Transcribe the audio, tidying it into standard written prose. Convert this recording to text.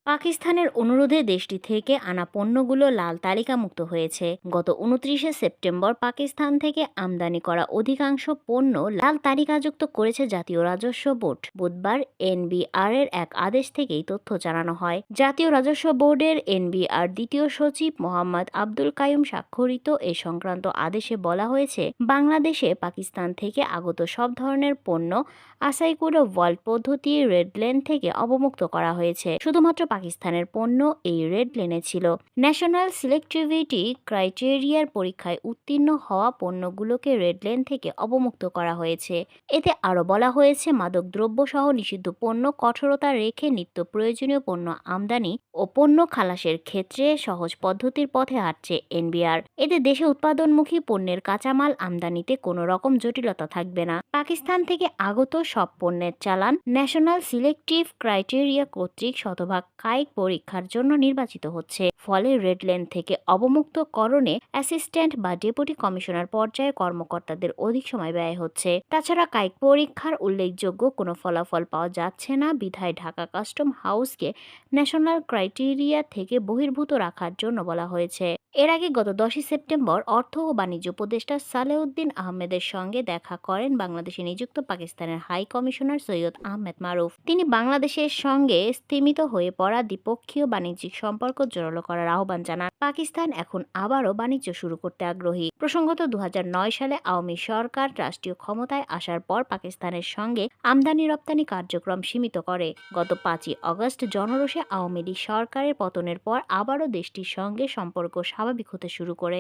পাকিস্তানের অনুরোধে দেশটি থেকে আনা পণ্যগুলো লাল তালিকামুক্ত হয়েছে। গত 29শে সেপ্টেম্বর পাকিস্তান থেকে আমদানি করা অধিকাংশ পণ্য লাল তালিকাযুক্ত করেছে জাতীয় রাজস্ব বোর্ড। বুধবার এনবিআর এর এক আদেশ থেকেই তথ্য জানানো হয়। জাতীয় রাজস্ব বোর্ডের এনবিআর দ্বিতীয় সচিব মোহাম্মদ আব্দুল কাইয়ুম স্বাক্ষরিত এ সংক্রান্ত আদেশে বলা হয়েছে, বাংলাদেশে পাকিস্তান থেকে আগত সব ধরনের পণ্য আসাই করে ওয়ার্ল্ড পদ্ধতি রেড লেন থেকে অবমুক্ত করা হয়েছে। শুধুমাত্র পাকিস্তানের পণ্য এই রেড লেনে ছিল। ন্যাশনাল সিলেক্টিভিটি ক্রাইটেরিয়ার পরীক্ষায় উত্তীর্ণ হওয়া পণ্যগুলোকে রেড লেন থেকে অবমুক্ত করা হয়েছে। এতে আরও বলা হয়েছে, মাদকদ্রব্য সহ নিষিদ্ধ পণ্য কঠোরতা রেখে নিত্য প্রয়োজনীয় পণ্য আমদানি ও পণ্য খালাসের ক্ষেত্রে সহজ পদ্ধতির পথে হাঁটছে এনবিআর। এতে দেশে উৎপাদনমুখী পণ্যের কাঁচামাল আমদানিতে কোনো রকম জটিলতা থাকবে না। পাকিস্তান থেকে আগত সব পণ্যের চালান ন্যাশনাল সিলেক্টিভ ক্রাইটেরিয়া কর্তৃক শতভাগ কায়িক পরীক্ষার জন্য নির্বাচিত হচ্ছে। ফলে রেড লেন থেকে অবমুক্তকরণে অ্যাসিস্ট্যান্ট বা ডেপুটি কমিশনার পর্যায়ে কর্মকর্তাদের অধিক সময় ব্যয় হচ্ছে। তাছাড়া কায়িক পরীক্ষার উল্লেখযোগ্য কোনো ফলাফল পাওয়া যাচ্ছে না বিধায় ঢাকা কাস্টম হাউসকে ন্যাশনাল ক্রাইটেরিয়া থেকে বহির্ভূত রাখার জন্য বলা হয়েছে। এর আগে গত 10ই সেপ্টেম্বর অর্থ ও বাণিজ্য উপদেষ্টা সালেউদ্দিন আহমেদের সঙ্গে দেখা করেন বাংলাদেশে নিযুক্ত পাকিস্তানের হাই কমিশনার সৈয়দ আহমেদ মারুফ। তিনি বাংলাদেশের সঙ্গে স্তিমিত হয়ে পড়া দ্বিপক্ষীয় বাণিজ্যিক সম্পর্ক জোরালো করার আহ্বান জানান। পাকিস্তান এখন আবারও বাণিজ্য শুরু করতে আগ্রহী। প্রসঙ্গত, 2009 সালে আওয়ামী সরকার রাষ্ট্রীয় ক্ষমতায় আসার পর পাকিস্তানের সঙ্গে আমদানি রপ্তানি কার্যক্রম সীমিত করে। গত 5ই আগস্ট জনরোষে আওয়ামী লীগ সরকারের পতনের পর আবারও দেশটির সঙ্গে সম্পর্ক স্বাভাবিক হতে শুরু করে।